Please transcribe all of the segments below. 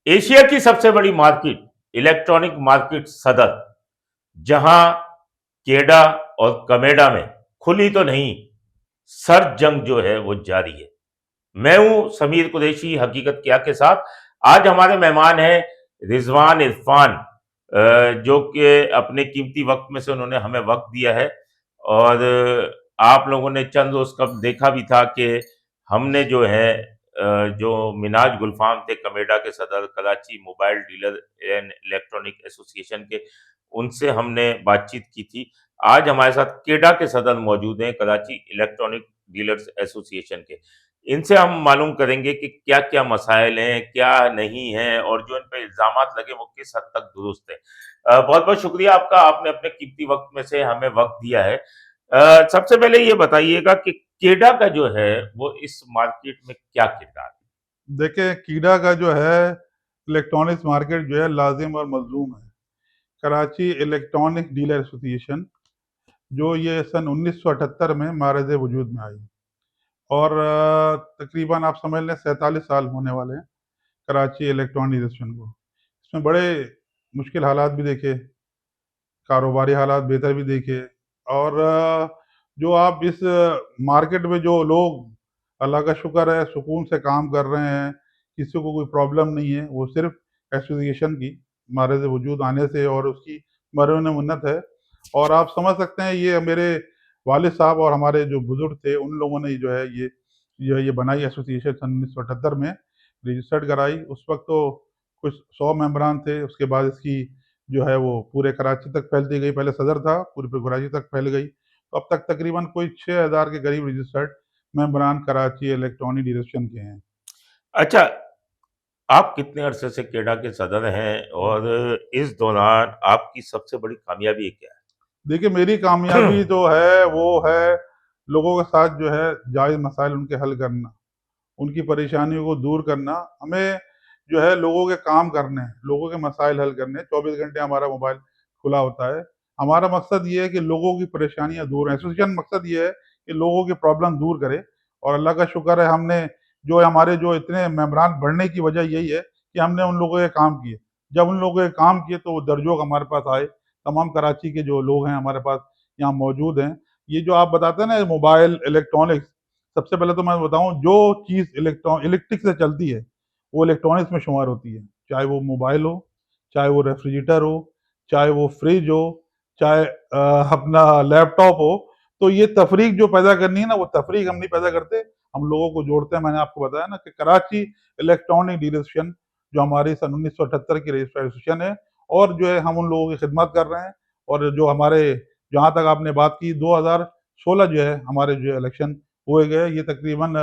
Asia की सबसे बड़ी मार्केट, इलेक्ट्रॉनिक मार्केट सदर, जहां केडा और कमेडा में खुली तो नहीं, सर्द जंग जो है वो जारी है। मैं हूं समीर कुरैशी हकीकत क्या के साथ। आज हमारे मेहमान हैं रिजवान इरफान, जो कि अपने कीमती वक्त में से उन्होंने हमें वक्त दिया है। और आप लोगों ने चंद रोज कब देखा भी था कि हमने जो है जो मिनाज गुलफाम थे कमेडा के सदर, Karachi mobile dealer and electronic association के, उनसे हमने बातचीत की थी। आज हमारे साथ केडा के सदर मौजूद हैं, कराची इलेक्ट्रॉनिक डीलर्स एसोसिएशन के। इनसे हम मालूम करेंगे कि क्या क्या मसाइल हैं, क्या नहीं है, और जो इन पे इल्जामात लगे वो किस हद तक दुरुस्त है। बहुत बहुत शुक्रिया आपका, आपने अपने कीमती वक्त में से हमें वक्त दिया है। सबसे पहले ये बताइएगा कि केडा का जो है वो इस मार्केट में क्या किरदार है। देखिए, कीड़ा का जो है इलेक्ट्रॉनिक्स मार्केट जो है लाजिम और मजलूम है। कराची इलेक्ट्रॉनिक डीलर एसोसिएशन जो ये सन 1978 में मारज वजूद में आई और तकरीबन आप समझ लें 47 साल होने वाले हैं कराची इलेक्ट्रॉनिक एसोसिएशन को। इसमें बड़े मुश्किल हालात भी देखे, कारोबारी हालात बेहतर भी देखे और जो आप इस मार्केट में जो लोग अल्लाह का शुक्र है सुकून से काम कर रहे हैं, किसी को कोई प्रॉब्लम नहीं है, वो सिर्फ एसोसिएशन की मारज वजूद आने से और उसकी मरहून मन्नत है। और आप समझ सकते हैं ये मेरे वालिद साहब और हमारे जो बुजुर्ग थे उन लोगों ने जो है ये बनाई एसोसिएशन सन 1978 में रजिस्टर्ड कराई। उस वक्त तो कुछ 100 मेंबरान थे, उसके बाद इसकी जो है वो पूरे कराची तक फैलती गई। पहले सदर था, पूरे कराची तक फैल गई, तो अब तक तकरीबन कोई 6000 के करीब रजिस्टर्ड मेंबरान कराची इलेक्ट्रॉनिक एसोसिएशन के हैं। अच्छा, आप कितने अरसे से केडा के सदर हैं और इस दौरान आपकी सबसे बड़ी कामयाबी क्या देखिए, मेरी है? कामयाबी जो है वो है लोगों के साथ जो है जायज़ मसाइल उनके हल करना, उनकी परेशानियों को दूर करना। हमें जो है लोगों के काम करने हैं, लोगों के मसाइल हल करने हैं। 24 घंटे हमारा मोबाइल खुला होता है। हमारा मकसद ये है कि लोगों की परेशानियाँ दूर, एसोसिएशन मकसद ये है कि लोगों की प्रॉब्लम दूर करे। और अल्लाह का शुक्र है हमने जो हमारे जो इतने मेंबरान बढ़ने की वजह यही है कि हमने उन लोगों के काम किए। जब उन लोगों के काम किए तो वो दर्जों हमारे पास आए। तमाम कराची के जो लोग हैं हमारे पास यहाँ मौजूद हैं। ये जो आप बताते हैं ना मोबाइल इलेक्ट्रॉनिक्स, सबसे पहले तो मैं बताऊं जो चीज़ इलेक्ट्रिक से चलती है वो इलेक्ट्रॉनिक्स में शुमार होती है। चाहे वो मोबाइल हो, चाहे वो रेफ्रिजरेटर हो, चाहे वो फ्रिज हो, चाहे अपना लैपटॉप हो। तो ये तफरीक जो पैदा करनी है ना, वो तफरीक हम नहीं पैदा करते, हम लोगों को जोड़ते हैं। मैंने आपको बताया ना कि कराची इलेक्ट्रॉनिक डीलर एसोसिएशन जो हमारी सन 1978 की रजिस्टर्ड एसोसिएशन है, और जो है हम उन लोगों की खिदमत कर रहे हैं। और जो हमारे, जहाँ तक आपने बात की, 2016 जो है हमारे जो इलेक्शन हुए गए, ये तकरीबन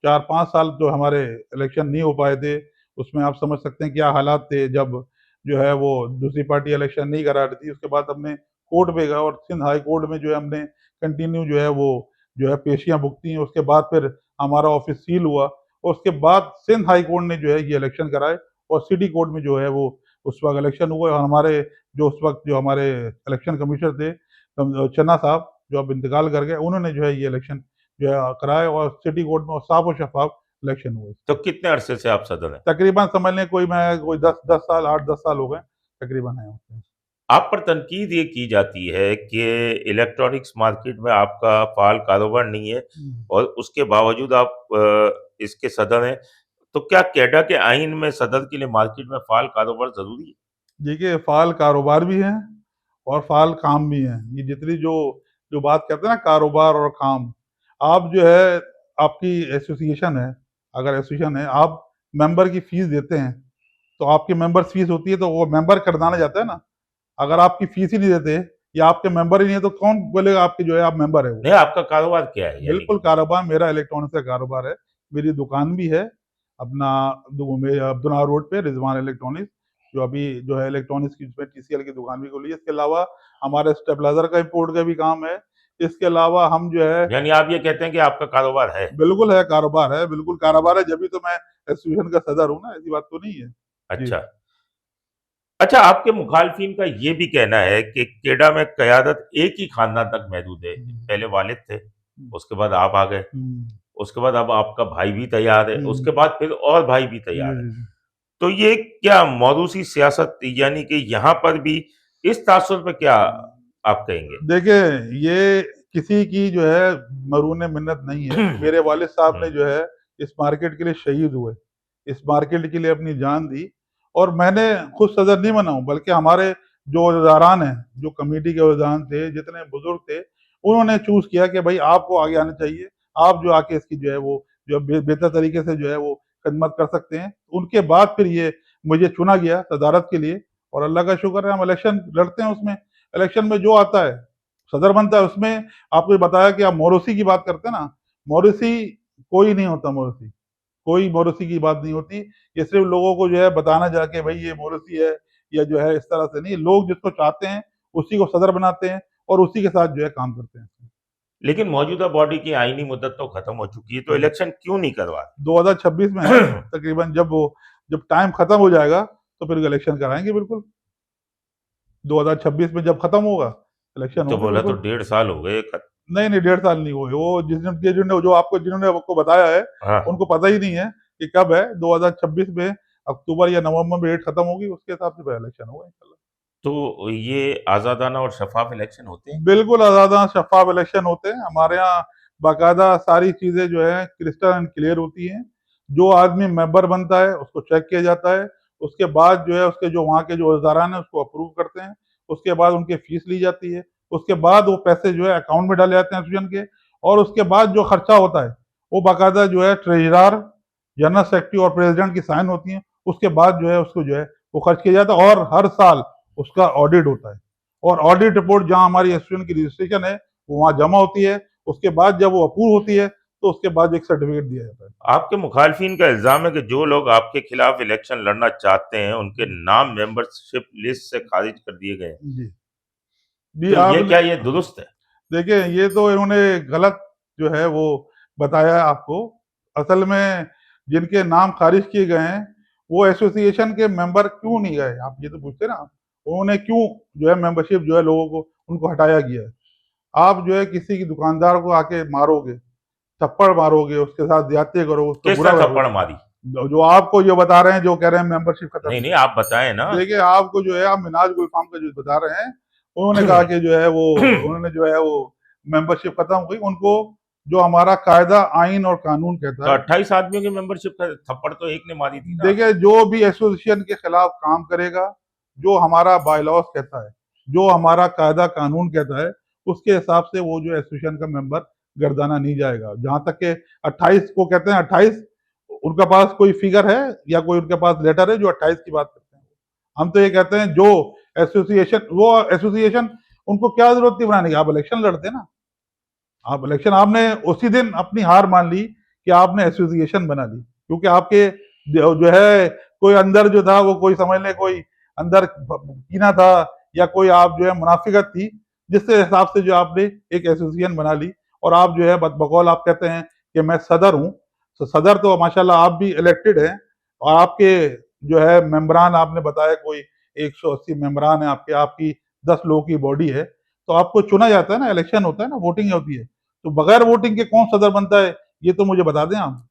4-5 साल जो हमारे इलेक्शन नहीं हो पाए थे, उसमें आप समझ सकते हैं क्या हालात थे। जब जो है वो दूसरी पार्टी इलेक्शन नहीं करा रही थी, उसके बाद हमने कोर्ट पे गए और सिंध हाई कोर्ट में जो है हमने कंटिन्यू जो है वो जो है पेशियां भुगती हैं। उसके बाद फिर हमारा ऑफिस सील हुआ और उसके बाद सिंध हाई कोर्ट ने जो है ये इलेक्शन कराए और सिटी कोर्ट में जो है वो उस वक्त इलेक्शन हुआ। और हमारे जो उस वक्त जो हमारे इलेक्शन कमिश्नर थे चन्ना साहब, जो अब इंतकाल कर गए, उन्होंने जो है ये इलेक्शन जो है कराए और सिटी कोर्ट में और साफ और शफाफ इलेक्शन हुए। तो कितने अरसे से आप सदर हैं? तकरीबन समझ लें कोई 10 साल, 8-10 साल हो गए तकरीबन है उसमें। आप पर तनकीद ये की जाती है कि इलेक्ट्रॉनिक्स मार्केट में आपका फ़ाल कारोबार नहीं है और उसके बावजूद आप इसके सदर हैं। तो क्या कैडा के आइन में सदर के लिए मार्केट में फ़ाल कारोबार ज़रूरी है? देखिए, फाल कारोबार भी है और फाल काम भी है। ये जितनी जो जो बात करते हैं ना कारोबार और काम, आप जो है आपकी एसोसिएशन है, अगर एसोसिएशन है, आप मेंबर की फीस देते हैं, तो आपकी मेंबर्स फीस होती है, तो वो मेंबर करदाना जाता है ना। अगर आपकी फीस ही नहीं देते या आपके मेंबर ही नहीं है, तो कौन बोलेगा आपके जो है आप मेंबर है वो। नहीं, आपका कारोबार क्या है यानी बिल्कुल, कि? कारोबार मेरा इलेक्ट्रॉनिक्स का कारोबार है। मेरी दुकान भी है अपना अब्दुल्ला रोड पे रिजवान इलेक्ट्रॉनिक्स, जो अभी जो है इलेक्ट्रॉनिक्स की उसमें टीसीएल की दुकान भी खोली है। इसके अलावा हमारे स्टेबलाइजर का इम्पोर्ट का भी काम है। इसके अलावा हम जो है, यानी आप ये कहते हैं कि आपका कारोबार है? बिल्कुल है कारोबार है, बिल्कुल कारोबार है, जब तो मैं एसोसिएशन का सदर हूँ ना, ऐसी बात तो नहीं है। जी। अच्छा। अच्छा, आपके मुखालफिन का ये भी कहना है कि केडा में क़यादत एक ही खानदान तक महदूद है। हम्म, पहले वालिद थे, हम्म, उसके बाद आप आ गए, हम्म, उसके बाद अब आपका भाई भी तैयार है, हम्म, उसके बाद फिर और भाई भी जी तैयार है। जी जी। तो ये क्या मौरूसी सियासत, यानी कि यहाँ पर भी इस तासुर पे क्या आप कहेंगे? देखिए, ये किसी की जो है मरून मिन्नत नहीं है। मेरे वालिद साहब ने जो है इस मार्केट के लिए शहीद हुए, इस मार्केट के लिए अपनी जान दी, और मैंने खुद सदर नहीं बना हूँ, बल्कि हमारे जो अहदेदारान हैं, जो कमेटी के अहदेदारान थे, जितने बुजुर्ग थे, उन्होंने चूज किया कि भाई आपको आगे आना चाहिए, आप जो आके इसकी जो है वो जो बेहतर तरीके से जो है वो खिदमत कर सकते हैं। उनके बाद फिर ये मुझे चुना गया सदारत के लिए, और अल्लाह का शुक्र है हम इलेक्शन लड़ते हैं, उसमें इलेक्शन में जो आता है सदर बनता है। उसमें आपको बताया कि आप मोरूसी की बात करते हैं ना, मोरूसी कोई नहीं होता, मोरूसी कोई मोरूसी की बात नहीं होती। ये सिर्फ लोगों को जो है बताना जाके भाई ये मोरूसी है, या जो है इस तरह से नहीं। लोग जिसको चाहते हैं उसी को सदर बनाते हैं और उसी के साथ जो है काम करते हैं। लेकिन मौजूदा बॉडी की आईनी मुद्दत तो खत्म हो चुकी है, तो इलेक्शन क्यों नहीं करवा 2026 में है तकरीबन, जब टाइम खत्म हो जाएगा तो फिर इलेक्शन कराएंगे बिल्कुल। 2026 में जब खत्म होगा इलेक्शन तो होंगे बोला तो बिल्कुल। 1.5 साल हो गए। नहीं नहीं, 1.5 साल नहीं हुए। वो जिन्होंने आपको बताया है हाँ, उनको पता ही नहीं है कि कब है। 2026 में अक्टूबर या नवंबर में डेट खत्म होगी, उसके हिसाब से फिर इलेक्शन होगा इंशाल्लाह। तो ये आजादाना और शफाफ इलेक्शन होते हैं? बिल्कुल आज़ाद शफाफ इलेक्शन होते हैं हमारे यहाँ। बाकायदा सारी चीजें जो है क्रिस्टल एंड क्लियर होती हैं। जो आदमी मेंबर बनता है उसको चेक किया जाता है, उसके बाद जो है उसके जो वहाँ के जो वज़ारान है उसको अप्रूव करते हैं, उसके बाद उनकी फीस ली जाती है, उसके बाद वो पैसे जो है अकाउंट में डाले जाते हैं एसोसिएशन के, और उसके बाद जो खर्चा होता है वो बाकायदा जो है ट्रेजरर, जनरल सेक्रेटरी और प्रेसिडेंट की साइन होती है। उसके बाद जो है उसको जो है वो खर्च किया जाता है, और हर साल उसका ऑडिट होता है, और ऑडिट रिपोर्ट जहां हमारी एसोसिएशन की रजिस्ट्रेशन है वो वहां जमा होती है। उसके बाद जब वो अप्रूव होती है तो उसके बाद एक सर्टिफिकेट दिया जाता है। आपके मुखालफिन का इल्जाम है कि जो लोग आपके खिलाफ इलेक्शन लड़ना चाहते हैं उनके नाम मेंबरशिप लिस्ट से खारिज कर दिए गए हैं। जी जी, तो ये आपने क्या ये दुरुस्त है? देखिए, ये तो इन्होंने गलत जो है वो बताया है आपको। असल में जिनके नाम खारिज किए गए हैं वो एसोसिएशन के मेंबर क्यों नहीं गए, आप ये तो पूछते ना। उन्होंने क्यों जो है मेंबरशिप जो है लोगों को उनको हटाया गया है। आप जो है किसी की दुकानदार को आके मारोगे, थप्पड़ मारोगे, उसके साथ ज्यादती करोगे, उसको किस बुरा तरह करोगे। थप्पड़ मारी? जो आपको जो बता रहे हैं, जो कह रहे हैं मेंबरशिप खत्म नहीं नहीं नहीं, हुई। आप बताएं ना। देखिए, आपको जो है आप मिनाज गुलफाम का जो बता रहे हैं, उन्होंने कहा कि जो है वो उन्होंने जो है वो मेंबरशिप खत्म हुई। उनको जो हमारा कायदा, आइन और कानून तो कहता है, 28 आदमियों की मेंबरशिप का थप्पड़ तो एक ने मारी थी ना। देखिए जो भी एसोसिएशन के खिलाफ काम करेगा, जो हमारा बायलॉज कहता है, जो हमारा कायदा कानून कहता है, उसके हिसाब से वो जो एसोसिएशन का मेंबर गर्दाना नहीं जाएगा। जहां तक के 28 को कहते हैं, 28 उनका पास कोई फिगर है या कोई उनके पास लेटर है जो 28 की बात करते हैं? हम तो ये कहते हैं जो एसोसिएशन, वो एसोसिएशन उनको क्या जरूरत थी बनाने की? आप इलेक्शन लड़ते ना, आप इलेक्शन आपने उसी दिन अपनी हार मान ली कि आपने एसोसिएशन बना ली, क्योंकि आपके जो है कोई अंदर जो था वो कोई समझ ले कोई अंदर कीना था, या कोई आप जो है मुनाफिकत थी, जिसके हिसाब से जो आपने एक एसोसिएशन बना ली। और आप जो है बकौल आप कहते हैं कि मैं सदर हूँ। तो सदर तो माशाल्लाह आप भी इलेक्टेड हैं, और आपके जो है मेंबरान आपने बताया कोई 180 मेंबरान है आपके, आपकी 10 लोगों की बॉडी है। तो आपको चुना जाता है ना, इलेक्शन होता है ना, वोटिंग होती है। तो बगैर वोटिंग के कौन सदर बनता है, ये तो मुझे बता दें आप।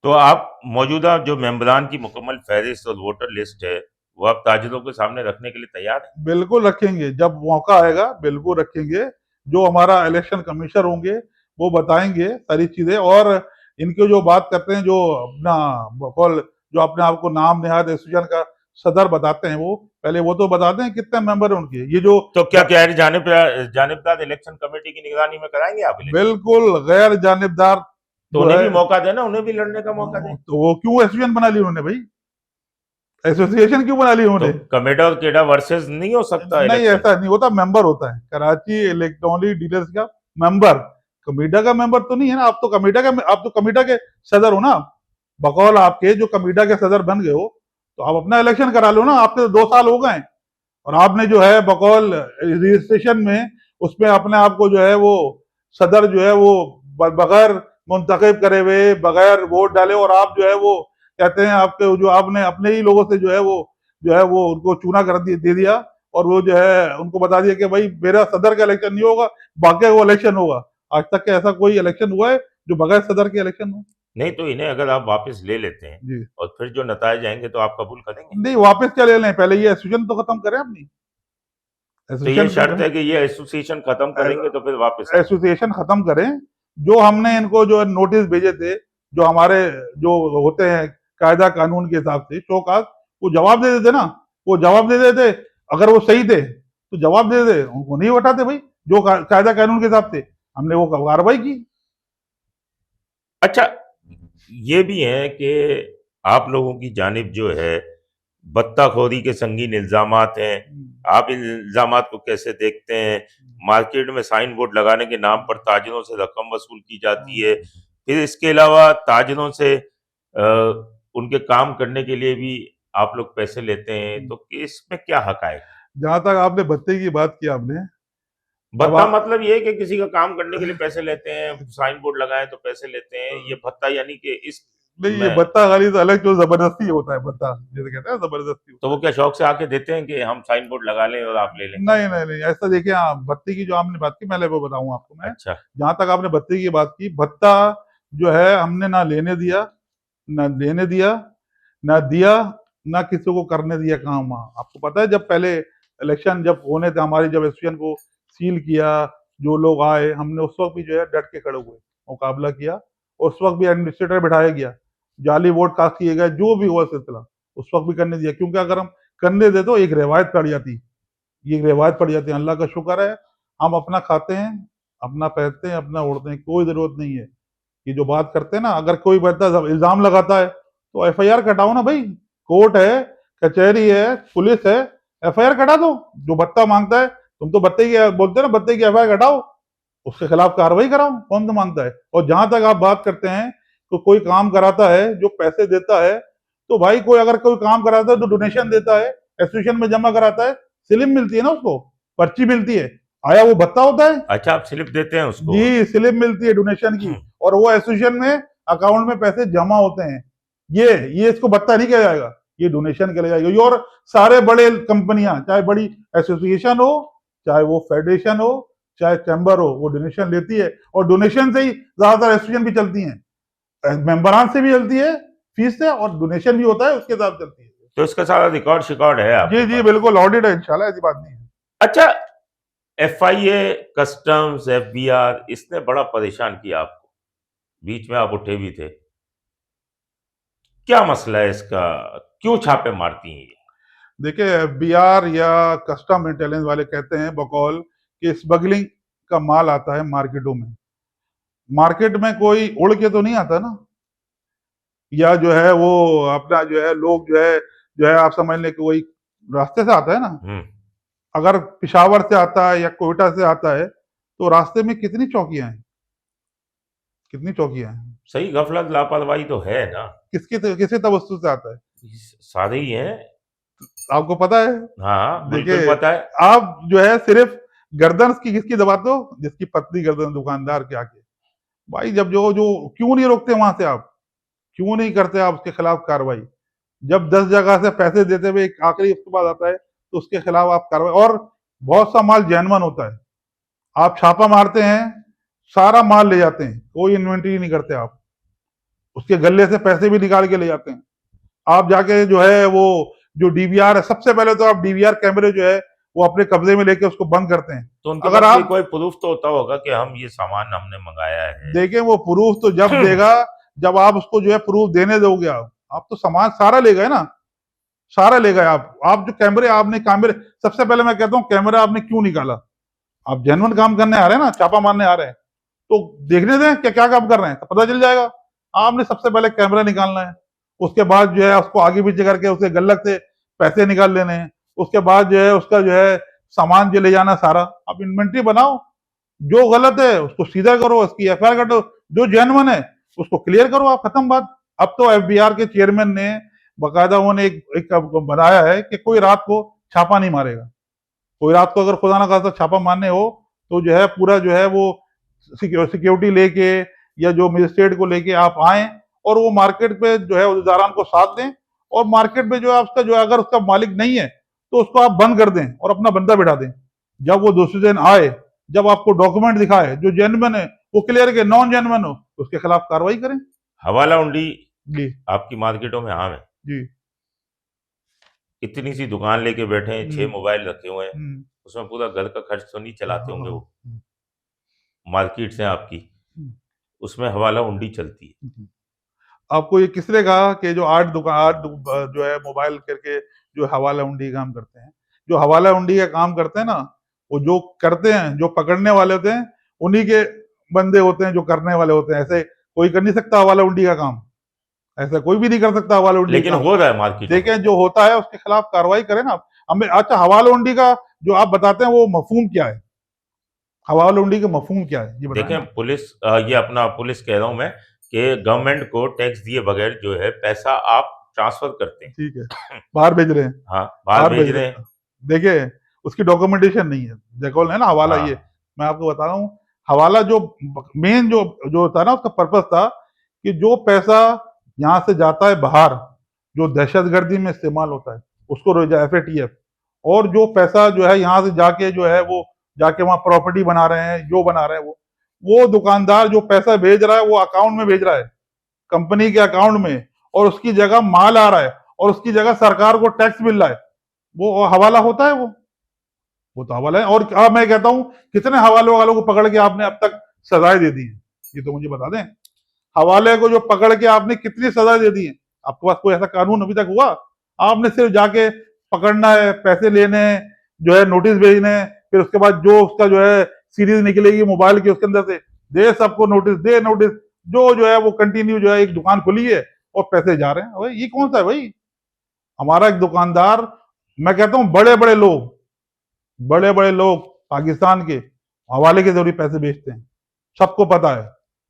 तो आप मौजूदा जो मेंबरान की मुकम्मल फहरिस्त और वोटर लिस्ट है, वो आप ताजिरों के सामने रखने के लिए तैयार हैं? बिल्कुल रखेंगे, जब मौका आएगा बिल्कुल रखेंगे। जो हमारा इलेक्शन कमीशनर होंगे वो बताएंगे सारी चीजें। और इनकी जो बात करते हैं, जो अपना बकौल जो अपने आप को नाम नेहाद एसोसिएशन का सदर बताते हैं, वो पहले वो तो बता दें कितने मेंबर है उनके। ये जो तो क्या गैर जानिबदार इलेक्शन कमेटी की निगरानी में कराएंगे आप इलेक्शन? बिल्कुल गैर जानिबदार तो जो उन्हें है, भी मौका देना, उन्हें भी लड़ने का मौका दें। तो वो क्यों एसोसिएशन बना ली उन्होंने भाई? एसोसिएशन क्यों बना ली तो उन्होंने? कमेडा और केडा वर्सेस नहीं हो सकता नहीं, इलेक्शन? ऐसा नहीं होता, मेंबर होता है कराची इलेक्ट्रॉनिक डीलर्स का मेंबर। कमीडा का मेंबर तो नहीं है ना। आप तो कमीडा के सदर हो ना। बकौल आपके जो कमीडा के सदर बन गए हो, तो आप अपना इलेक्शन करा लो ना। आपके तो 2 साल हो गए, और आपने जो है बकौल रजिस्ट्रेशन में उसमें अपने आप को जो है वो सदर जो है वो बगैर मुंतखब करे हुए, बगैर वोट डाले, और आप जो है वो कहते हैं आपके जो आपने अपने ही लोगों से जो है वो उनको चूना कर दे दिया, और वो जो है उनको बता दिया कि भाई मेरा सदर का इलेक्शन नहीं होगा, बाकी वो इलेक्शन होगा। आज तक के ऐसा कोई इलेक्शन हुआ है जो बगैर सदर के इलेक्शन हो? नहीं तो इन्हें अगर आप वापस ले लेते हैं जी और फिर जो नतायज आएंगे तो आप कबूल करेंगे? नहीं, वापस क्या ले लें, पहले ये एसोसिएशन तो खत्म करें अपनी। तो ये एसोसिएशन जो शर्त है कि ये एसोसिएशन खत्म करेंगे तो फिर वापस आएंगे। एसोसिएशन खत्म करें। जो हमने इनको जो नोटिस भेजे थे, जो हमारे जो होते हैं कायदा कानून के हिसाब से शोकाज, वो जवाब दे देते ना, वो जवाब दे देते। अगर वो सही थे तो जवाब दे दे, उनको नहीं हटाते भाई। जो कायदा कानून के हिसाब से हमने वो कार्रवाई की। अच्छा, ये भी है कि आप लोगों की जानिब जो है बत्ताखोरी के संगीन इल्जामात हैं। आप इन इल्जामात को कैसे देखते हैं? मार्केट में साइन बोर्ड लगाने के नाम पर ताजिरों से रकम वसूल की जाती है। फिर इसके अलावा ताजिरों से उनके काम करने के लिए भी आप लोग पैसे लेते हैं, तो इसमें क्या हक आए? जहां तक आपने भत्ते की बात की आपने, अब भत्ता मतलब ये है कि किसी का काम करने के लिए पैसे लेते हैं, साइन बोर्ड लगाए तो पैसे लेते हैं, ये भत्ता यानी कि इस नहीं, ये में भत्ता खाली तो अलग, जो जबरदस्ती होता है भत्ता, जैसे कहते हैं जबरदस्ती तो होता वो क्या शौक से आके देते हैं कि हम साइन बोर्ड लगा लें और आप ले लें? है। नहीं नहीं नहीं, ऐसा देखिए, आप भत्ते की जो आपने बात की, पहले वो बताऊं आपको मैं। अच्छा। जहां तक आपने भत्ते की बात की, भत्ता जो है हमने ना लेने दिया, ना देने दिया, ना दिया, ना किसी को करने दिया काम। आपको पता है, जब पहले इलेक्शन जब होने थे हमारी, जब एसोसिएशन को सील किया, जो लोग आए, हमने उस वक्त भी जो है डट के खड़े हुए, मुकाबला किया। उस वक्त भी एडमिनिस्ट्रेटर बिठाया गया, जाली वोट कास्ट किए गए, जो भी हुआ सिलसिला उस वक्त भी करने दिया, क्योंकि अगर हम करने दे तो एक रिवायत पड़ जाती, ये रिवायत पड़ जाती है। अल्लाह का शुक्र है, हम अपना खाते हैं, अपना पहनते हैं, अपना ओढ़ते हैं, कोई जरूरत नहीं है। ये जो बात करते हैं ना, अगर कोई बंदा इल्जाम लगाता है तो एफआईआर कटाओ ना भाई। कोर्ट है, कचहरी है, पुलिस है, एफआईआर कटा दो। जो भत्ता मांगता है, तुम तो भत्ते की बोलते हो ना, भत्ते की एफआईआर कटाओ, उसके खिलाफ कार्रवाई कराओ। कौन तो मांगता है? और जहां तक आप बात करते हैं, तो कोई काम कराता है, जो पैसे देता है, तो भाई कोई अगर कोई काम कराता है तो डोनेशन देता है, एसोसिएशन में जमा कराता है, स्लिप मिलती है ना उसको, पर्ची मिलती है, आया वो भत्ता होता है। अच्छा, आप स्लिप देते हैं उसको? जी, स्लिप मिलती है डोनेशन की, और वो एसोसिएशन में अकाउंट में पैसे जमा होते हैं। ये इसको भत्ता नहीं किया जाएगा, ये डोनेशन के लिए जाएगा। ये और सारे बड़े कंपनियां, चाहे बड़ी एसोसिएशन हो, चाहे वो फेडरेशन हो, चाहे चैम्बर हो, वो डोनेशन लेती है, और डोनेशन से ही ज्यादातर एसोसिएशन भी चलती हैं। मेंबरान से भी चलती है, फीस से, और डोनेशन भी होता है, उसके साथ चलती है। तो इसका सारा रिकॉर्ड शिकॉर्ड है आपके जी जी, पास? बिल्कुल ऑडिट है, इंशाल्लाह, ऐसी बात नहीं है। अच्छा, एफआईए, कस्टम्स, एफबीआर, इसने बड़ा परेशान किया आपको, बीच में आप उठे भी थे। क्या मसला है इसका? क्यों छापे मारती हैं ये? देखिए, एफबीआर या कस्टम इंटेलिजेंस वाले कहते हैं बकौल कि स्मगलिंग का माल आता है मार्केटों में। मार्केट में कोई उड़ के तो नहीं आता ना, या जो है वो अपना जो है लोग जो है आप समझ लें कि वही रास्ते से आता है ना। अगर पिशावर से आता है या कोयटा से आता है, तो रास्ते में कितनी चौकियां हैं, कितनी चौकियां हैं। सही, गफलत लापरवाही तो है ना। किसी तवज्जो से आता है, सारे ही हैं। आपको पता है। हाँ, बिल्कुल देखिए, पता है। आप जो है सिर्फ गर्दन की किसकी दबाते हो? जिसकी पतली गर्दन, दुकानदार के आगे। भाई जब जो जो क्यों नहीं रोकते वहां से आप? क्यों नहीं करते आप उसके खिलाफ कार्रवाई? जब 10 जगह से पैसे देते हुए एक आखिरी उसके बाद आता है, तो उसके खिलाफ आप कार्रवाई। और बहुत सा माल जेन्युइन होता है, आप छापा मारते हैं, सारा माल ले जाते हैं, कोई इन्वेंटरी नहीं करते आप, उसके गले से पैसे भी निकाल के ले जाते हैं। आप जाके जो है वो जो डीवीआर है, सबसे पहले तो आप डीवीआर कैमरे जो है वो अपने कब्जे में लेके उसको बंद करते हैं। तो उनके अगर पास भी आप कोई प्रूफ तो होता होगा कि हम ये सामान हमने मंगाया है। देखें, वो प्रूफ तो जब देगा जब आप उसको जो है प्रूफ देने दोगे। आप तो सामान सारा ले गए ना, सारा ले गए आप जो कैमरे, आपने कैमरे, सबसे पहले मैं कहता हूँ कैमरा आपने क्यों निकाला? आप जेन्युइन काम करने आ रहे हैं ना, छापा मारने आ रहे हैं, तो देखने दें क्या क्या काम कर रहे हैं, तो पता चल जाएगा। आपने सबसे पहले कैमरा निकालना है, उसके बाद जो है उसको आगे पीछे करके उसके गल्लक से पैसे निकाल लेने हैं, उसके बाद जो है उसका जो है सामान जो ले जाना सारा, आप इन्वेंट्री बनाओ। जो गलत है उसको सीधा करो, उसकी एफआईआर करो, जो जेन्युइन है उसको क्लियर करो, आप खत्म बात। अब तो एफबीआर के चेयरमैन ने बाकायदा उन्होंने एक बनाया है कि कोई रात को छापा नहीं मारेगा। कोई रात को अगर खुदा ना खास्ता छापा मारने हो, तो जो है पूरा जो है वो सिक्योरिटी लेके या जो मजिस्ट्रेट को लेके आप आए, और वो मार्केट पे जो है उद्दारान को साथ दें, और मार्केट में जो है उसका जो है अगर उसका मालिक नहीं है तो उसको आप बंद कर दें और अपना बंदा बिठा दें। जब वो दूसरे दिन आए, जब आपको डॉक्यूमेंट दिखाए जो जेन्युइन है, वो क्लियर के, नॉन जेन्युइन हो उसके खिलाफ कार्रवाई करें। हवाला हुंडी जी आपकी मार्केटों में आम है। जी। इतनी सी दुकान लेके बैठे हैं, 6 हम्म मोबाइल रखे हुए हैं, हम्म। उसमें पूरा घर का खर्च तो नहीं हाँ चलाते हाँ होंगे हाँ। वो। मार्केट्स हैं आपकी, हम्म, उसमें हवाला हुंडी चलती है। हम्म। आपको ये किसने कहा कि जो जो है मोबाइल करके जो हवाला हुंडी काम करते हैं, जो हवाला हुंडी का काम करते हैं ना, वो जो करते हैं, जो पकड़ने वाले होते हैं, उन्हीं के बंदे होते हैं जो करने वाले होते हैं। ऐसे कोई कर नहीं सकता हवाला हुंडी का काम, ऐसा कोई भी नहीं कर सकता हवाला हुंडी का लेकिन काम। हो रहा है मार्केटों में। देखें जो होता है उसके खिलाफ कार्रवाई करें ना आप। हमें अच्छा हवाला हुंडी का जो आप बताते हैं वो मफहूम क्या है, हवाला हुंडी का मफहूम क्या है ये बताएं देखें ना। पुलिस, ये अपना पुलिस कह रहा हूं मैं, कि गवर्नमेंट को टैक्स दिए बगैर जो है पैसा आप ट्रांसफर करते हैं। ठीक है, बाहर भेज रहे हैं, हाँ, बाहर बाहर भेज भेज रहे रहे हैं। हैं। देखिए उसकी डॉक्यूमेंटेशन नहीं है, देखो है ना हवाला ये, हाँ, मैं आपको बता रहा हूँ। हवाला जो मेन जो था ना उसका पर्पस था कि जो पैसा यहाँ से जाता है बाहर, जो दहशतगर्दी में इस्तेमाल होता है उसको रोजा FATF, और जो पैसा जो है यहाँ से जाके जो है वो जाके वहाँ प्रॉपर्टी बना रहे हैं, जो बना रहे हैं वो दुकानदार जो पैसा भेज रहा है वो अकाउंट में भेज रहा है, कंपनी के अकाउंट में, और उसकी जगह माल आ रहा है और उसकी जगह सरकार को टैक्स मिल रहा है, वो हवाला होता है वो तो हवाला है। और अब मैं कहता हूं कितने हवाले वालों को पकड़ के आपने अब तक सजाएं दे दी है, ये तो मुझे बता दें। हवाले को जो पकड़ के आपने कितनी सजा दे दी है, आपके पास कोई ऐसा कानून अभी तक हुआ? आपने सिर्फ जाके पकड़ना है, पैसे लेने हैं, जो है नोटिस भेजने हैं, फिर उसके बाद जो उसका जो है सीरीज निकलेगी मोबाइल की उसके अंदर से दे सबको नोटिस, दे नोटिस, जो है वो कंटिन्यू जो है एक दुकान खुली है और पैसे जा रहे हैं। भाई ये कौन सा है भाई? हमारा एक दुकानदार, मैं कहता हूँ बड़े बड़े लोग पाकिस्तान के हवाले के जरिए पैसे भेजते हैं, सबको पता है।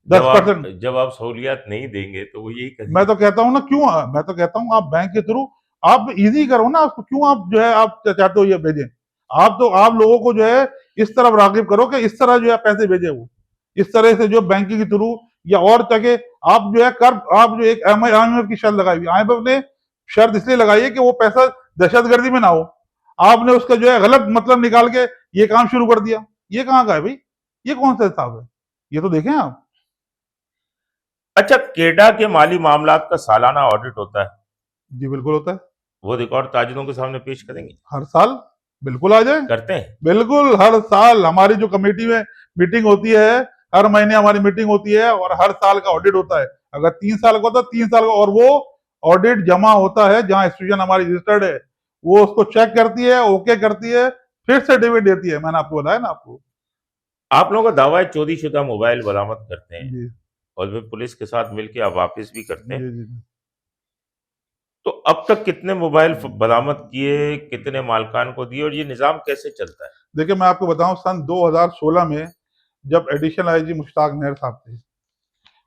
जब 10%। आप जब आप सहूलियत नहीं देंगे तो वो यही मैं करेंगे। तो कहता हूँ ना, क्यों मैं तो कहता हूँ आप बैंक के थ्रू आप इजी करो ना उसको, क्यों आप जो है आप चाहते हो ये भेजें? आप लोगों को जो है इस तरफ रागिब करो कि इस तरह जो है पैसे भेजे, वो इस तरह से जो बैंकिंग के थ्रू या और ताकि आप जो है कर, आप जो एक IMF की शर्त लगाई हुई, IMF ने शर्त इसलिए लगाई है कि वो पैसा दहशतगर्दी में ना हो, आपने उसका जो है गलत मतलब निकाल के ये काम शुरू कर दिया। ये कहाँ का है भाई? ये कौन सा हिसाब है? ये तो देखें आप। अच्छा, केडा के माली मामलात का सालाना ऑडिट होता है, जी बिल्कुल होता है, वो रिकॉर्ड ताजिरों के सामने पेश करेंगे? हर साल बिल्कुल आ जाए। करते हैं? बिल्कुल हर साल हमारी जो कमेटी में मीटिंग होती है, हर महीने हमारी मीटिंग होती है और हर साल का ऑडिट होता है। अगर 3 साल का होता है 3 साल का, और वो ऑडिट जमा होता है जहां इंस्टीट्यूशन हमारी रजिस्टर्ड है, वो उसको चेक करती है, ओके करती है, फिर सर्टिफिकेट देती है। मैंने आपको बताया ना आपको। आप लोगों का दावा है चोरी-शुदा मोबाइल बरामद करते हैं जी और वे पुलिस के साथ मिलके आप वापस भी करते हैं। जी जी जी। तो अब तक कितने मोबाइल बरामद किए, कितने मालकान को दिए और ये निजाम कैसे चलता है? देखिए मैं आपको बताऊं, सन 2016 में जब एडिशनल IG मुश्ताक मेहर साहब थे,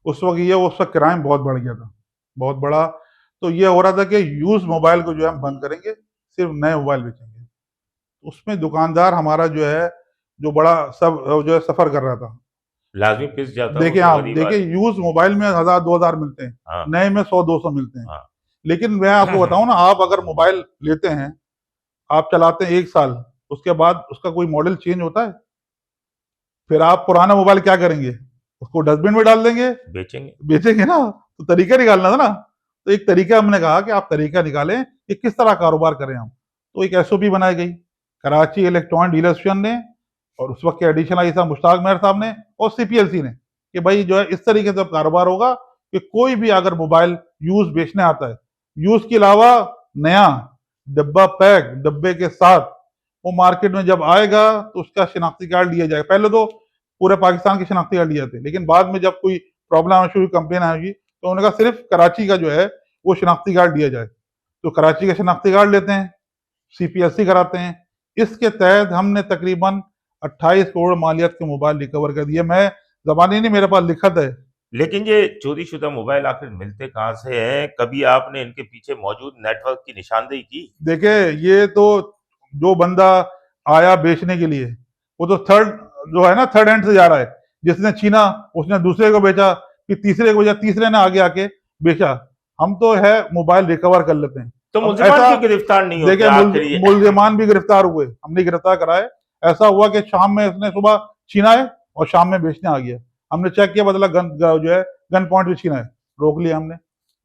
उस वक्त क्राइम बहुत बढ़ गया था, बहुत बड़ा। तो ये हो रहा था कि यूज मोबाइल को जो है हम बंद करेंगे, सिर्फ नए मोबाइल बेचेंगे। उसमें दुकानदार हमारा जो है जो बड़ा सब जो है सफर कर रहा था। लाजमी पिस जाता है, वो देखिए तो आप गरीब देखिए, आदमी। यूज मोबाइल में 1000 2000 मिलते हैं, हाँ, नए में 100 200 मिलते हैं। हाँ। लेकिन मैं आपको बताऊं ना, आप अगर मोबाइल लेते हैं, आप चलाते हैं 1 साल, उसके बाद उसका कोई मॉडल चेंज होता है? फिर आप पुराना मोबाइल क्या करेंगे? उसको डस्टबिन में डाल देंगे, बेचेंगे। बेचेंगे ना। तो तरीका निकालना था ना। तो एक तरीका हमने कहा कि आप तरीका निकालें कि किस तरह कारोबार करें हम। तो एक SOP बनाई गई कराची इलेक्ट्रॉनिक डीलर एसोसिएशन ने, और उस वक्त के एडिशनल आई साहब मुश्ताक मेहर साहब ने और CPLC ने, कि भाई जो है इस तरीके से कारोबार होगा कि कोई भी अगर मोबाइल यूज बेचने आता है, यूज के अलावा नया डब्बा पैक डब्बे के साथ वो मार्केट में जब आएगा तो उसका शिनाख्ती कार्ड लिया जाएगा। पहले तो पूरे पाकिस्तान के शिनाख्ती कार्ड लिए जाते, लेकिन बाद में जब कोई प्रॉब्लम आना शुरू, कंप्लेन आएगी, तो उन्होंने कहा सिर्फ कराची का जो है वो शिनाख्ती कार्ड दिया जाए। तो कराची का शिनाख्ती कार्ड लेते हैं, CPLC कराते हैं। इसके तहत हमने तकरीबन 28 करोड़ मालियत के मोबाइल रिकवर कर दिए। मैं जबानी नहीं, मेरे पास लिखत है। लेकिन ये चोरी-शुदा मोबाइल आखिर मिलते कहाँ से हैं? कभी आपने इनके पीछे मौजूद नेटवर्क की निशानदेही की? देखिए ये तो जो बंदा आया बेचने के लिए, वो तो थर्ड हैंड से जा रहा है। जिसने छीना उसने दूसरे को बेचा, फिर तीसरे को बेचा, तीसरे ने आगे आके बेचा। हम तो है मोबाइल रिकवर कर लेते हैं। तो अब मुल्ज़िमान ऐसा क्यों गिरफ्तार नहीं होते देखिए, आखिर ये? मुल्जिमान भी गिरफ्तार हुए, हमने गिरफ्तार कराए। ऐसा हुआ कि शाम में उसने सुबह छीना है और शाम में बेचने आ गया। हमने चेक किया, बदला गन जो है गन पॉइंट पे छीना है, रोक लिया हमने,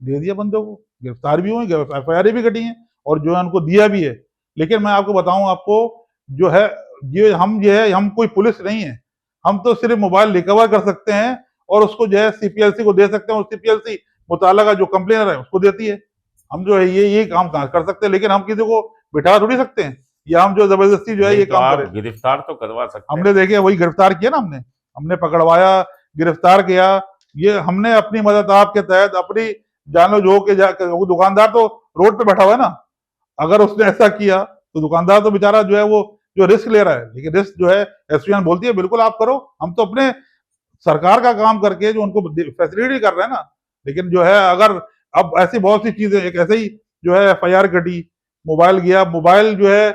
दे दिया बंदों को, गिरफ्तार भी हुए, एफआईआर भी कटी हैं और जो है उनको दिया भी है। लेकिन मैं आपको बताऊं, आपको जो है हम कोई पुलिस नहीं है, हम तो सिर्फ मोबाइल रिकवर कर सकते हैं और उसको जो है सीपीएलसी को दे सकते हैं, और सीपीएलसी मुताला का जो कंप्लेनर है उसको देती है। हम जो है ये काम कर सकते हैं, लेकिन हम किसी को बिठा थोड़ी सकते हैं या हम जो जबरदस्ती जो है नहीं ये तो काम आप करें। गिरफ्तार तो करवा सकते हैं। हमने देखे वही गिरफ्तार किया ना, हमने पकड़वाया, गिरफ्तार किया। ये हमने अपनी मदद आपके तहत अपनी जानो जो के वो दुकानदार तो रोड पे बैठा हुआ है ना, अगर उसने ऐसा किया तो दुकानदार तो बेचारा जो है वो जो रिस्क ले रहा है, लेकिन रिस्क जो है एसपीएन बोलती है बिल्कुल आप करो, हम तो अपने सरकार का काम करके जो उनको फैसिलिटी कर रहे हैं ना। लेकिन जो है अगर अब ऐसी बहुत सी चीजें, एक ऐसे ही जो है एफआईआर कटी, मोबाइल गया, मोबाइल जो है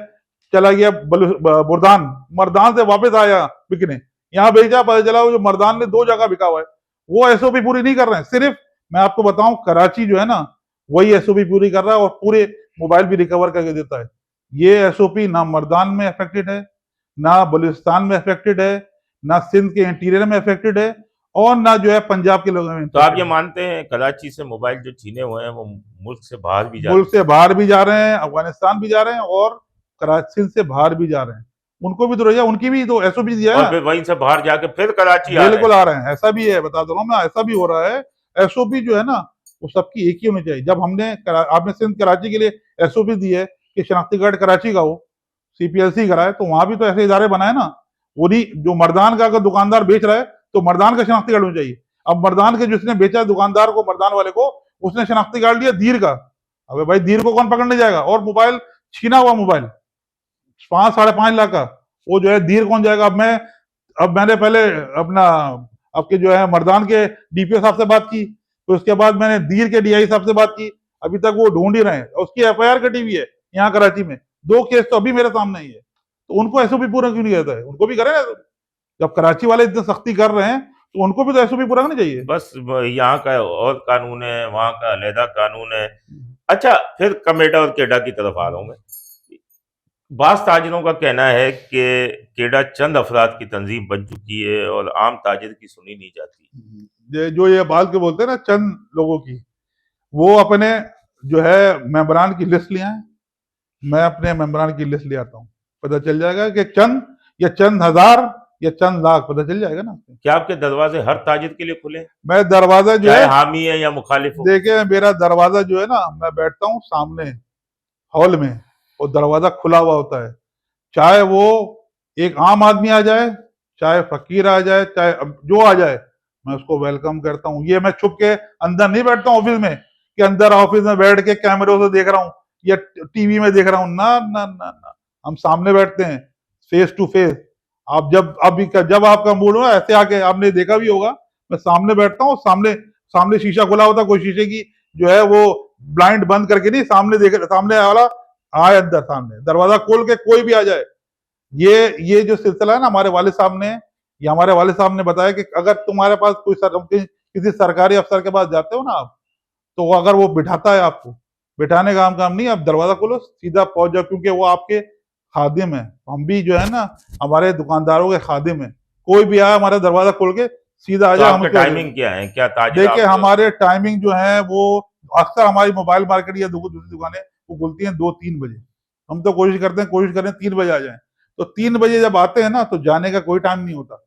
चला गया बुरदान, मर्दान से वापस आया बिकने, यहाँ भेजा, पता चला वो जो मर्दान ने 2 जगह बिका हुआ है। वो एसओपी पूरी नहीं कर रहे हैं, सिर्फ मैं आपको बताऊं कराची जो है ना वही एसओपी पूरी कर रहा है और पूरे मोबाइल भी रिकवर करके देता है। ये एसओपी ना मर्दान में अफेक्टेड है, ना बलूचिस्तान में अफेक्टेड है, ना सिंध के इंटीरियर में अफेक्टेड है, और ना जो है पंजाब के लोगों में। तो आप ये मानते हैं कराची से मोबाइल जो छीने हुए हैं वो मुल्क से बाहर भी जा मुल्क से बाहर भी जा रहे हैं, अफगानिस्तान भी जा रहे हैं और कराची से बाहर भी जा रहे हैं। उनको भी तो रहिए, उनकी भी तो एसओपी दिया और है, फिर वहीं से बाहर जाके फिर कराची आ रहे बिल्कुल हैं। आ रहे हैं, ऐसा भी है, बता दो मैं, ऐसा भी हो रहा है। एसओपी जो है ना वो सबकी एक ही होनी चाहिए। जब आपने सिंध कराची के लिए एसओपी दी है कि शनाख्ती कार्ड कराची का हो, सीपीएलसी करा है, तो वहां भी तो ऐसे इदारे बनाए ना। वो नहीं, जो मर्दान का अगर दुकानदार बेच रहा है तो मर्दान का शनाख्ती कार्ड होना चाहिए। अब मर्दान के जिसने बेचा दुकानदार को, मर्दान वाले को, उसने शनाख्ती कार्ड लिया दीर का। अबे भाई दीर को कौन पकड़ने जाएगा? और मोबाइल छीना हुआ मोबाइल 5-5.5 लाख का, वो जो है दीर कौन जाएगा? अब मैंने पहले अपना आपके जो है मर्दान के डीपीओ साहब से बात की, तो उसके बाद मैंने दीर के डीआई साहब से बात की, अभी तक वो ढूंढ ही रहे हैं। उसकी एफआईआर कटी हुई है यहाँ कराची में, 2 केस तो अभी मेरे सामने ही है। तो उनको एसओपी पूरा क्यों नहीं करता है? उनको भी करें ना, जब कराची वाले इतनी सख्ती कर रहे हैं तो उनको भी तो एसओपी पूरा करना चाहिए। बस यहाँ का और कानून है, वहां का अलहदा कानून है। अच्छा, फिर कमेडा और केडा की तरफ आ रहा हूं मैं। बास ताजिरों का कहना है कि केडा चंद अफराद की तंजीम बन चुकी है और आम ताजिर की सुनी नहीं जाती। जो ये बात के बोलते हैं ना चंद लोगों की, वो अपने जो है मेंबरान की लिस्ट ले आए, मैं अपने मेंबरान की लिस्ट ले आता हूँ, पता चल जाएगा कि चंद या चंद हजार या चंद लाख, पता चल जाएगा ना। क्या आपके दरवाजे हर ताजिर के लिए खुले हैं? मैं दरवाजा जो चाहे है, हामी है या मुखालिफ हो? देखिए मेरा दरवाजा जो है ना, मैं बैठता हूँ सामने हॉल में, और दरवाजा खुला हुआ होता है, चाहे वो एक आम आदमी आ जाए, चाहे फकीर आ जाए, चाहे जो आ जाए, मैं उसको वेलकम करता हूँ। ये मैं छुप के अंदर नहीं बैठता हूँ ऑफिस में, कि अंदर ऑफिस में बैठ के कैमरों से देख रहा हूँ या टीवी में देख रहा हूँ, ना ना ना ना, हम सामने बैठते हैं, फेस टू फेस। आप जब आपका मूड हो ऐसे आके, आपने देखा भी होगा, मैं सामने बैठता हूँ, सामने सामने शीशा खुला होता, कोई शीशे की जो है वो ब्लाइंड बंद करके नहीं, सामने वाला आए अंदर, सामने दरवाजा खोल के कोई भी आ जाए। ये जो सिलसिला है ना, हमारे वाले साहब ने, या हमारे वाले साहब ने बताया कि अगर तुम्हारे पास किसी सरकारी अफसर के पास जाते हो ना आप, तो अगर वो बिठाता है आपको, बिठाने का काम नहीं, आप दरवाजा खोलो, सीधा पहुंच जाओ, क्योंकि वो आपके खादिम है। हम भी जो है ना हमारे दुकानदारों के खादिम है, कोई भी आया हमारा दरवाजा खोल के सीधा आ तो जाए। आपका टाइमिंग क्या है? क्या ताजिर देखिए आप हमारे टाइमिंग जो है वो, अक्सर हमारी मोबाइल मार्केट या दूसरी दुकानें वो खुलती हैं 2-3 बजे। हम तो कोशिश करें 3 बजे आ जाएं। तो 3 बजे जब आते हैं ना तो जाने का कोई टाइम नहीं होता,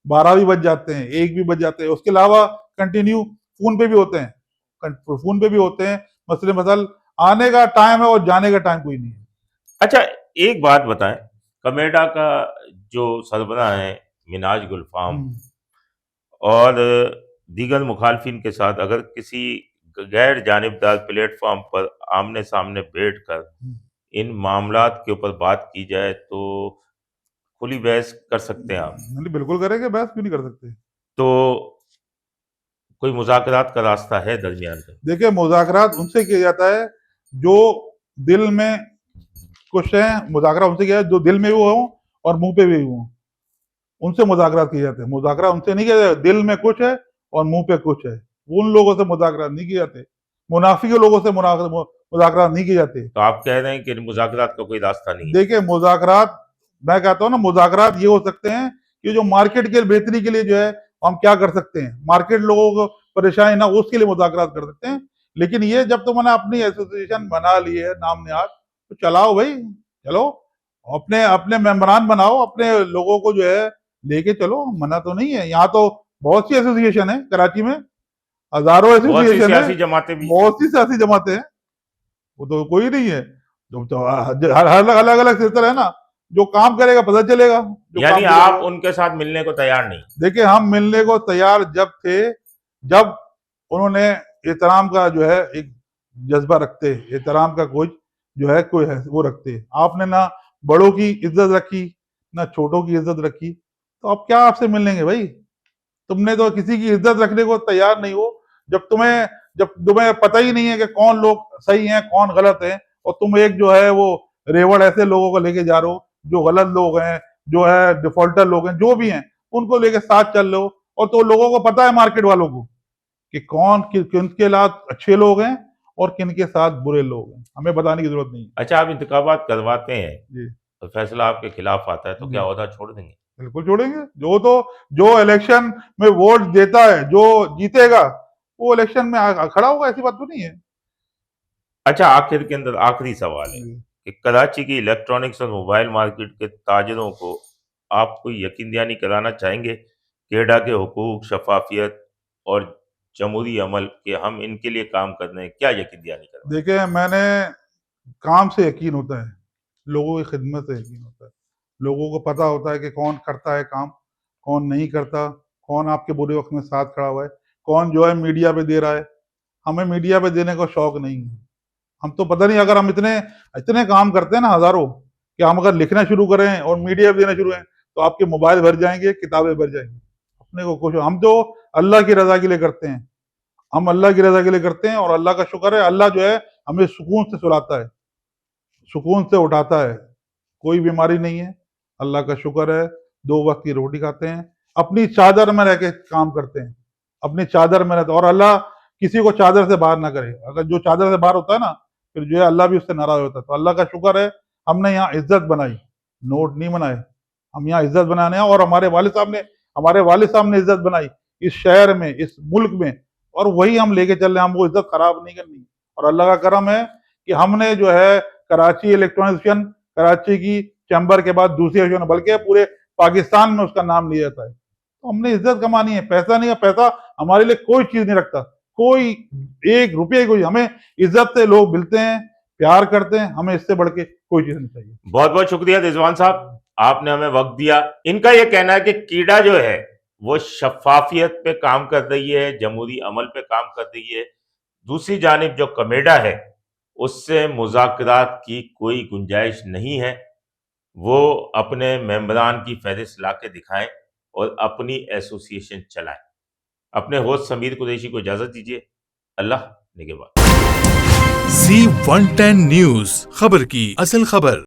12 भी बज जाते हैं, 1 भी बज जाते हैं। उसके अलावा कंटिन्यू फोन पे भी होते हैं, मसले मसल, आने का टाइम है और जाने का टाइम कोई नहीं है। अच्छा, एक बात बताएं, कमेडा का जो सरबराह है मिनाज गुलफाम और दीगर मुखालफिन के साथ अगर किसी गैर जानिबदार प्लेटफॉर्म पर आमने सामने बैठकर इन मामलात के ऊपर बात की जाए तो खुली बहस कर सकते हैं आप? नहीं, बिल्कुल करेंगे, बहस क्यों नहीं कर सकते। तो कोई मुज़ाकरात का रास्ता है दरमियान में? देखिए मुज़ाकरात उनसे किया जाता है जो दिल में कुछ है, मुज़ाकरा उनसे किया है जो दिल में भी हो और मुंह पे भी हो, उनसे मुज़ाकरात किए जाते हैं। मुज़ाकरा उनसे नहीं किया जाता दिल में कुछ है और मुंह पे कुछ है, उन लोगों से मुज़ाकरात नहीं किए जाते, मुनाफिक लोगों से मुज़ाकरात नहीं किए जाते। तो आप कह रहे हैं कि मुज़ाकरात का कोई रास्ता नहीं है? देखिए मुज़ाकरात, मैं कहता हूँ ना, मुज़ाकरात ये हो सकते हैं कि जो मार्केट के बेहतरी के लिए जो है हम क्या कर सकते हैं, मार्केट लोगों को परेशानी ना हो, उसके लिए मुज़ाकरात कर देते हैं। लेकिन ये जब तुमने अपनी एसोसिएशन बना ली है नाम निहाद, तो चलाओ भाई, चलो अपने अपने मेंबरान बनाओ, अपने लोगों को जो है लेके चलो, मना तो नहीं है। यहाँ तो बहुत सी एसोसिएशन है कराची में, हजारों बहुत सी एसोसिएशन है, सियासी जमातें भी बहुत सी सियासी जमातें हैं, वो तो कोई नहीं है। तो हर अलग अलग सिलसिला है ना, जो काम करेगा पता चलेगा, जो यानी काम आप करेगा। उनके साथ मिलने को तैयार नहीं? देखिए हम मिलने को तैयार जब थे, जब उन्होंने एहतराम का जो है एक जज्बा रखते, एहतराम का कोई जो है कोई है वो रखते। आपने ना बड़ों की इज्जत रखी, ना छोटों की इज्जत रखी, तो अब क्या आपसे मिलेंगे भाई? तुमने तो किसी की इज्जत रखने को तैयार नहीं हो। जब तुम्हें पता ही नहीं है कि कौन लोग सही हैं कौन गलत है, और तुम एक जो है वो रेवड़ ऐसे लोगों को लेके जा रहे हो जो गलत लोग हैं, जो है डिफॉल्टर लोग हैं, जो भी हैं उनको लेके साथ चल रहे हो। और तो लोगों को पता है, मार्केट वालों को, कि किनके साथ अच्छे लोग हैं और किनके साथ बुरे लोग हैं, हमें बताने की जरूरत नहीं है। अच्छा, आप इंतखाबात करवाते हैं जी तो फैसला आपके खिलाफ आता है तो क्या जी ओहदा छोड़ देंगे? बिल्कुल छोड़ेंगे। जो इलेक्शन में वोट देता है, जो जीतेगा, वो इलेक्शन में खड़ा होगा, ऐसी बात तो नहीं है। अच्छा, आखिर के अंदर आखिरी सवाल है जी। कि कराची की इलेक्ट्रॉनिक्स और मोबाइल मार्केट के ताजरों को आप कोई यकीन दहानी कराना चाहेंगे केडा के हुकूक, शफाफियत और जमहूरी अमल के हम इनके लिए काम कर रहे हैं, क्या यकीन दहानी करवाएं? देखिए, मैंने काम से यकीन होता है, लोगों की खिदमत से यकीन होता है। लोगों को पता होता है कि कौन करता है काम, कौन नहीं करता, कौन आपके बुरे वक्त में साथ खड़ा हुआ है, कौन जो है मीडिया पे दे रहा है। हमें मीडिया पे देने का शौक नहीं है। हम तो पता नहीं, अगर हम इतने इतने काम करते हैं ना हजारों, कि हम अगर लिखना शुरू करें और मीडिया पे देना शुरू करें, तो आपके मोबाइल भर जाएंगे, किताबें भर जाएंगी। अपने को कुछ, हम तो अल्लाह की रजा के लिए करते हैं, हम अल्लाह की रजा के लिए करते हैं। और अल्लाह का शुक्र है, अल्लाह जो है हमें सुकून से सुलाता है, सुकून से उठाता है। कोई बीमारी नहीं है, अल्लाह का शुक्र है। 2 वक्त की रोटी खाते हैं, अपनी चादर में रह के काम करते हैं, अपनी चादर में रहते। और अल्लाह किसी को चादर से बाहर ना करे। अगर जो चादर से बाहर होता है ना, फिर जो है अल्लाह भी उससे नाराज होता है। तो अल्लाह का शुक्र है, हमने यहाँ इज्जत बनाई, नोट नहीं बनाए। हम यहाँ इज्जत बनाने हैं, और हमारे वालिद साहब ने इज्जत बनाई इस शहर में, इस मुल्क में, और वही हम लेके चल रहे हैं। हम वो इज्जत खराब नहीं करनी। और अल्लाह का करम है कि हमने जो है कराची इलेक्ट्रॉनिक्स, कराची की चैम्बर के बाद दूसरी एसोसिएशन, बल्कि पूरे पाकिस्तान में उसका नाम लिया जाता है। तो हमने इज्जत कमानी है, पैसा नहीं है। पैसा हमारे लिए कोई चीज नहीं रखता, कोई 1 रुपये कोई। हमें इज्जत से लोग मिलते हैं, प्यार करते हैं, हमें इससे बढ़ के कोई चीज नहीं चाहिए। बहुत बहुत शुक्रिया रिजवान साहब, आपने हमें वक्त दिया। इनका यह कहना है कि कीड़ा जो है वो शफाफियत पे काम कर रही है, जमहूरी अमल पे काम कर रही है। दूसरी जानिब जो कमेडा है उससे मुज़ाकरात की कोई गुंजाइश नहीं है। वो अपने मेंबरान की फहरिस्त ला के दिखाएं और अपनी एसोसिएशन चलाएं। अपने होस्ट समीर कुरैशी को इजाजत दीजिए। अल्लाह निगहबान। C110 न्यूज, खबर की असल खबर।